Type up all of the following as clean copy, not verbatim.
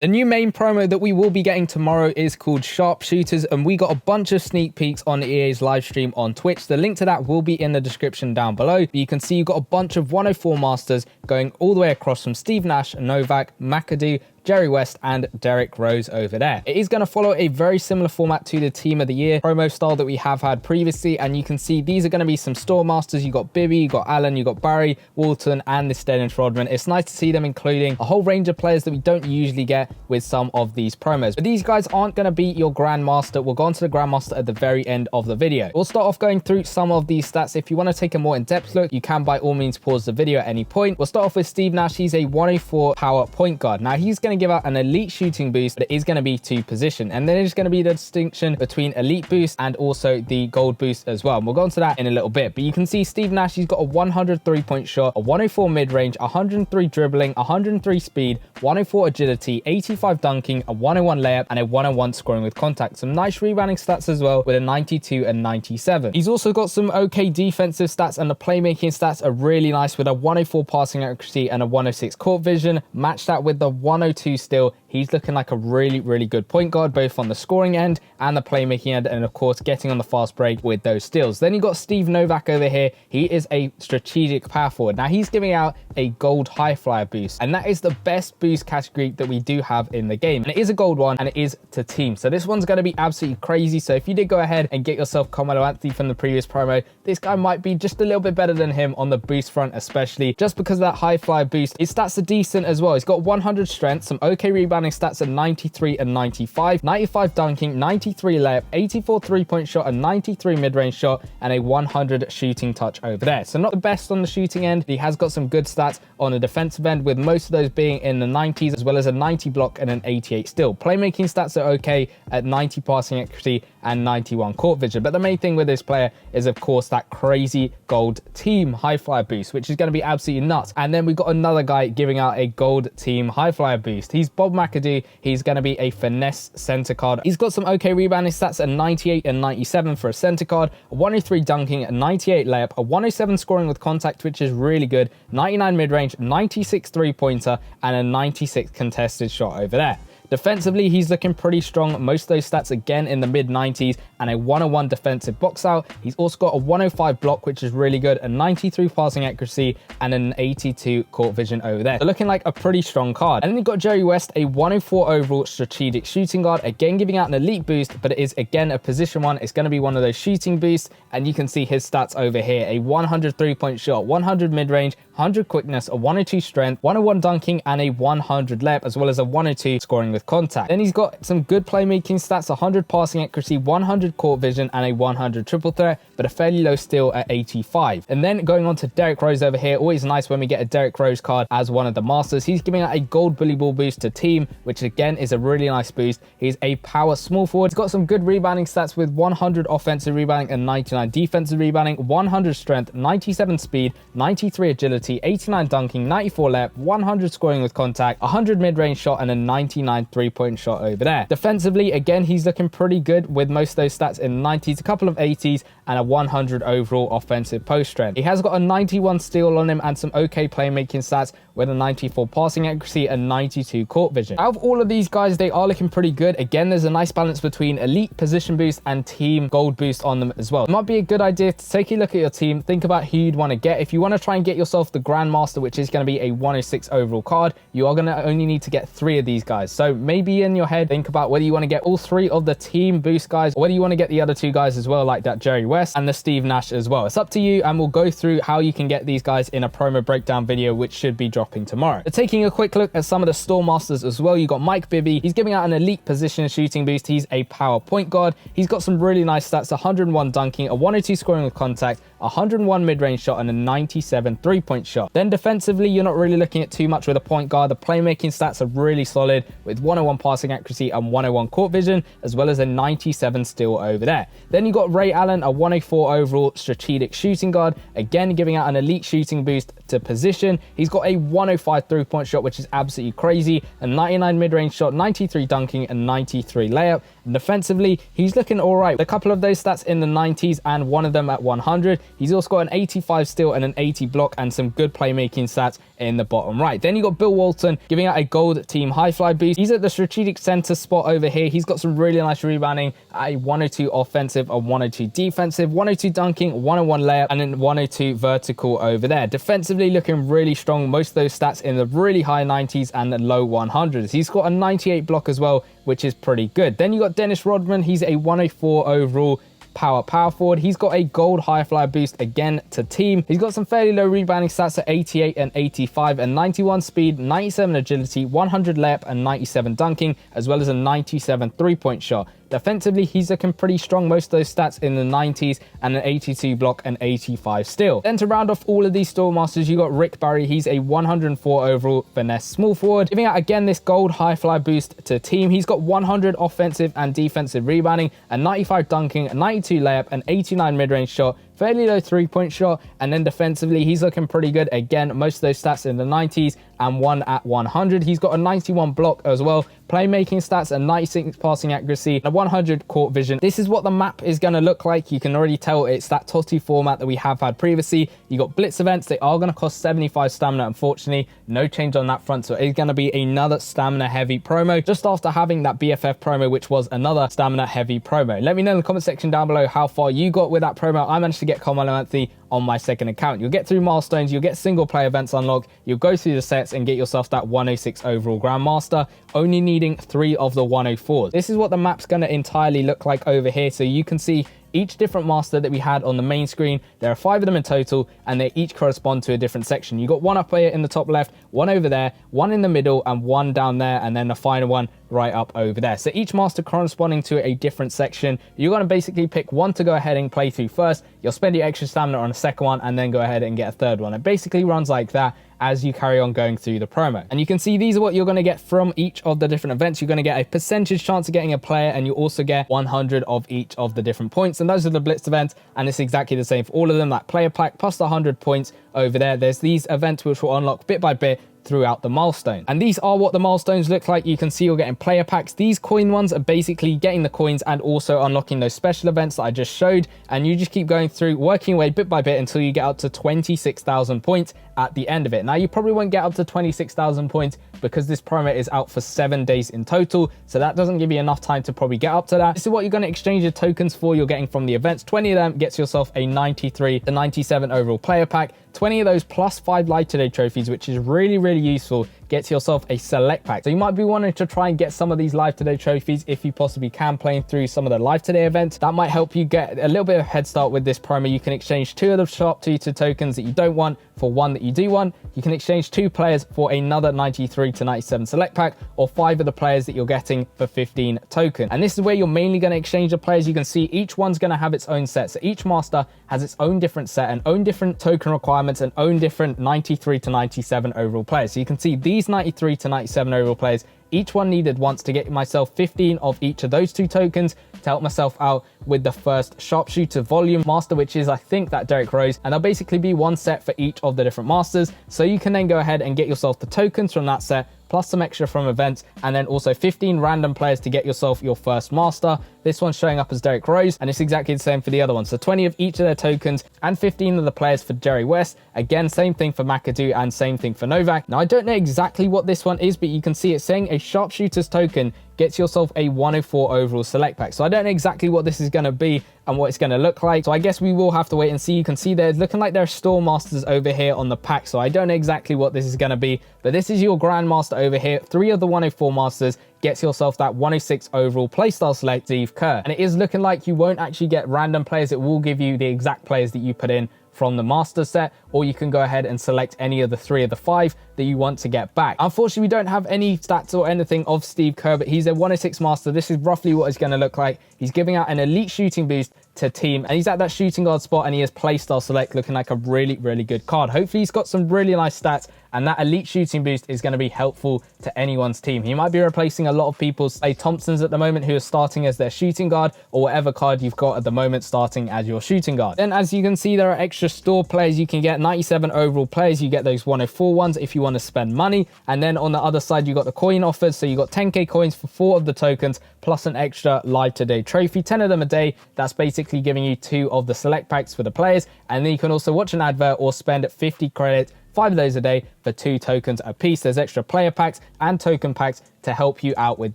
The new main promo that we will be getting tomorrow is called Sharpshooters, and we got a bunch of sneak peeks on EA's live stream on Twitch. The link to that will be in the description down below. But you can see you've got a bunch of 104 masters going all the way across from Steve Nash, Novak, McAdoo, Jerry West and Derrick Rose over there. It is going to follow a very similar format to the Team of the Year promo style that we have had previously, and you can see these are going to be some store masters. You got Bibby, you got Allen, you got Barry, Walton and this Dennis Rodman. It's nice to see them including a whole range of players that we don't usually get with some of these promos. But these guys aren't going to be your Grandmaster. We'll go on to the Grandmaster at the very end of the video. We'll start off going through some of these stats. If you want to take a more in-depth look, you can by all means pause the video at any point. We'll start off with Steve Nash. He's a 104 power point guard. Now he's going to give out an elite shooting boost, but it is going to be to position, and then there's going to be the distinction between elite boost and also the gold boost as well, and we'll go on to that in a little bit. But you can see Steve Nash, he's got a 100 3-point shot, a 104 mid-range, 103 dribbling, 103 speed, 104 agility, 85 dunking, a 101 layup and a 101 scoring with contact. Some nice rebounding stats as well with a 92 and 97. He's also got some okay defensive stats, and the playmaking stats are really nice with a 104 passing accuracy and a 106 court vision. Match that with the 102 steal. He's looking like a really good point guard, both on the scoring end and the playmaking end, and of course getting on the fast break with those steals. Then you got Steve Novak over here. He is a strategic power forward. Now he's giving out a gold high flyer boost, and that is the best boost category that we do have in the game, and it is a gold one and it is to team, so this one's going to be absolutely crazy. So if you did go ahead and get yourself Carmelo Anthony from the previous promo, this guy might be just a little bit better than him on the boost front, especially just because of that high flyer boost. His stats are decent as well. He's got 100 strength, some okay rebounding stats at 93 and 95, 95 dunking, 93 layup, 84 3-point shot, a 93 mid-range shot and a 100 shooting touch over there. So not the best on the shooting end. He has got some good stats on the defensive end, with most of those being in the 90s, as well as a 90 block and an 88 steal. Playmaking stats are okay at 90 passing accuracy and 91 court vision, but the main thing with this player is of course that crazy gold team high flyer boost, which is going to be absolutely nuts. And then we've got another guy giving out a gold team high flyer boost. He's Bob McAdoo. He's going to be a finesse center card. He's got some okay rebounding stats at 98 and 97 for a center card, a 103 dunking, a 98 layup, a 107 scoring with contact, which is really good, 99 mid-range, 96 3-pointer and a 96 contested shot over there. Defensively, he's looking pretty strong. Most of those stats again in the mid-90s and a 101 defensive box out. He's also got a 105 block, which is really good, a 93 passing accuracy and an 82 court vision over there. So looking like a pretty strong card. And then you've got Jerry West, a 104 overall strategic shooting guard, again giving out an elite boost, but it is again a position one. It's going to be one of those shooting boosts, and you can see his stats over here: a 100 3-point shot, 100 mid-range, 100 quickness, a 102 strength, 101 dunking and a 100 layup, as well as a 102 scoring with contact. Then he's got some good playmaking stats: 100 passing accuracy, 100 court vision and a 100 triple threat, but a fairly low steal at 85. And then going on to Derrick Rose over here. Always nice when we get a Derrick Rose card as one of the masters. He's giving out a gold bully ball boost to team, which again is a really nice boost. He's a power small forward. He's got some good rebounding stats with 100 offensive rebounding and 99 defensive rebounding, 100 strength, 97 speed, 93 agility, 89 dunking, 94 layup, 100 scoring with contact, 100 mid-range shot and a 99 3-point shot over there. Defensively, again, he's looking pretty good with most of those stats in the 90s, a couple of 80s and a 100 overall offensive post strength. He has got a 91 steal on him and some okay playmaking stats with a 94 passing accuracy and 92 court vision. Out of all of these guys, they are looking pretty good. Again, there's a nice balance between elite position boost and team gold boost on them as well. It might be a good idea to take a look at your team, think about who you'd want to get. If you want to try and get yourself the Grandmaster, which is going to be a 106 overall card, you are going to only need to get 3 of these guys. So maybe in your head, think about whether you want to get all 3 of the team boost guys, or whether you want to get the other 2 guys as well, like that Jerry West and the Steve Nash as well. It's up to you, and we'll go through how you can get these guys in a promo breakdown video, which should be dropping tomorrow. But taking a quick look at some of the store masters as well, you got Mike Bibby. He's giving out an elite position shooting boost. He's a power point guard. He's got some really nice stats: 101 dunking, a 102 scoring with contact, 101 mid-range shot and a 97 3-point shot. Then defensively, you're not really looking at too much with a point guard. The playmaking stats are really solid with 101 passing accuracy and 101 court vision, as well as a 97 steal over there. Then you got Ray Allen, a 104 overall strategic shooting guard, again giving out an elite shooting boost, to position. He's got a 105 3-point shot, which is absolutely crazy, a 99 mid-range shot, 93 dunking, and 93 layup. And defensively, he's looking all right. A couple of those stats in the 90s and one of them at 100. He's also got an 85 steal and an 80 block and some good playmaking stats in the bottom right. Then you got Bill Walton giving out a gold team high fly boost. He's at the strategic center spot over here. He's got some really nice rebounding, a 102 offensive, a 102 defensive, 102 dunking, 101 layup, and then 102 vertical over there. Defensively looking really strong. Most of those stats in the really high 90s and the low 100s. He's got a 98 block as well, which is pretty good. Then you got Dennis Rodman. He's a 104 overall power forward. He's got a gold high flyer boost again to team. He's got some fairly low rebounding stats at 88 and 85 and 91 speed, 97 agility, 100 layup, and 97 dunking, as well as a 97 3-point shot. Defensively, he's looking pretty strong. Most of those stats in the 90s and an 82 block and 85 steal. Then to round off all of these store masters, you got Rick Barry. He's a 104 overall finesse small forward, giving out again this gold high fly boost to team. He's got 100 offensive and defensive rebounding, a 95 dunking, a 92 layup, an 89 mid-range shot, fairly low 3-point shot, and then defensively he's looking pretty good. Again, most of those stats in the 90s and one at 100. He's got a 91 block as well, playmaking stats, a 96 passing accuracy, and a 100 court vision. This is what the map is going to look like. You can already tell it's that TOTI format that we have had previously. You got blitz events. They are going to cost 75 stamina. Unfortunately, no change on that front, so it's going to be another stamina heavy promo just after having that BFF promo, which was another stamina heavy promo. Let me know in the comment section down below how far you got with that promo. I managed to get Carmelo Anthony on my second account. You'll get through milestones, you'll get single player events unlocked, you'll go through the sets and get yourself that 106 overall Grandmaster, only needing 3 of the 104s. This is what the map's going to entirely look like over here, so you can see each different master that we had on the main screen. There are 5 of them in total, and they each correspond to a different section. You got one up here in the top left, one over there, one in the middle, and one down there, and then the final one right up over there. So each master corresponding to a different section. You're going to basically pick one to go ahead and play through first. You'll spend your extra stamina on a second one, and then go ahead and get a third one. It basically runs like that as you carry on going through the promo. And you can see these are what you're going to get from each of the different events. You're going to get a percentage chance of getting a player, and you also get 100 of each of the different points. And those are the blitz events, and it's exactly the same for all of them. That player pack plus the 100 points over there. There's these events which will unlock bit by bit throughout the milestone. And these are what the milestones look like. You can see you're getting player packs. These coin ones are basically getting the coins and also unlocking those special events that I just showed. And you just keep going through, working away bit by bit until you get up to 26,000 points at the end of it. Now, you probably won't get up to 26,000 points because this promo is out for 7 days in total. So that doesn't give you enough time to probably get up to that. This is what you're going to exchange your tokens for. You're getting from the events. 20 of them gets yourself a 93 to 97 overall player pack. 20 of those plus 5 live today trophies, which is really, really useful, gets yourself a select pack. So you might be wanting to try and get some of these live today trophies if you possibly can, playing through some of the live today events. That might help you get a little bit of a head start with this promo. You can exchange 2 of the Sharpshooter tokens that you don't want for 1 that you do want. You can exchange 2 players for another 93 to 97 select pack, or 5 of the players that you're getting for 15 token. And this is where you're mainly going to exchange the players. You can see each one's going to have its own set. So each master has its own different set and own different token requirements and own different 93 to 97 overall players. So you can see these 93 to 97 overall players, each one needed once to get myself 15 of each of those 2 tokens to help myself out with the first Sharpshooter volume master, which is, I think, that Derrick Rose. And there'll basically be 1 set for each of the different masters. So you can then go ahead and get yourself the tokens from that set, plus some extra from events, and then also 15 random players to get yourself your first master. This one's showing up as Derrick Rose, and it's exactly the same for the other one. So 20 of each of their tokens and 15 of the players for Jerry West. Again, same thing for McAdoo and same thing for Novak. Now, I don't know exactly what this one is, but you can see it's saying a Sharpshooters token gets yourself a 104 overall select pack. So I don't know exactly what this is going to be and what it's going to look like. So I guess we will have to wait and see. You can see they're looking like there are store masters over here on the pack. So I don't know exactly what this is going to be, but this is your Grandmaster over here. 3 of the 104 masters gets yourself that 106 overall playstyle select Steve Kerr. And it is looking like you won't actually get random players. It will give you the exact players that you put in from the master set, or you can go ahead and select any of the 3 of the 5 that you want to get back. Unfortunately, we don't have any stats or anything of Steve Kerr, but he's a 106 master. This is roughly what it's going to look like. He's giving out an elite shooting boost to team, and he's at that shooting guard spot, and he has playstyle select, looking like a really, really good card. Hopefully he's got some really nice stats, and that elite shooting boost is going to be helpful to anyone's team. He might be replacing a lot of people's Klay Thompsons at the moment, who are starting as their shooting guard, or whatever card you've got at the moment starting as your shooting guard. Then, as you can see, there are extra store players. You can get 97 overall players. You get those 104 ones if you want to spend money. And then on the other side, you got the coin offers. So you got 10k coins for 4 of the tokens, plus an extra live today trophy, 10 of them a day. That's basically giving you 2 of the select packs for the players. And then you can also watch an advert or spend 50 credits, 5 of those a day, for 2 tokens a piece. There's extra player packs and token packs to help you out with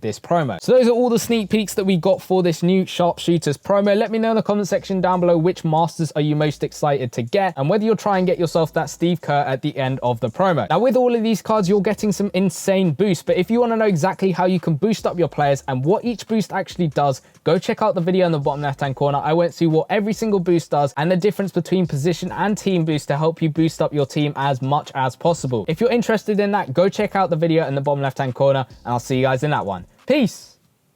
this promo. So those are all the sneak peeks that we got for this new Sharpshooters promo. Let me know in the comment section down below which masters are you most excited to get, and whether you'll try and get yourself that Steve Kerr at the end of the promo. Now, with all of these cards, you're getting some insane boosts, but if you want to know exactly how you can boost up your players and what each boost actually does, go check out the video in the bottom left hand corner. I went through what every single boost does and the difference between position and team boost to help you boost up your team as much as possible. If you're interested in that, go check out the video in the bottom left hand corner, and I'll see you guys in that one. Peace.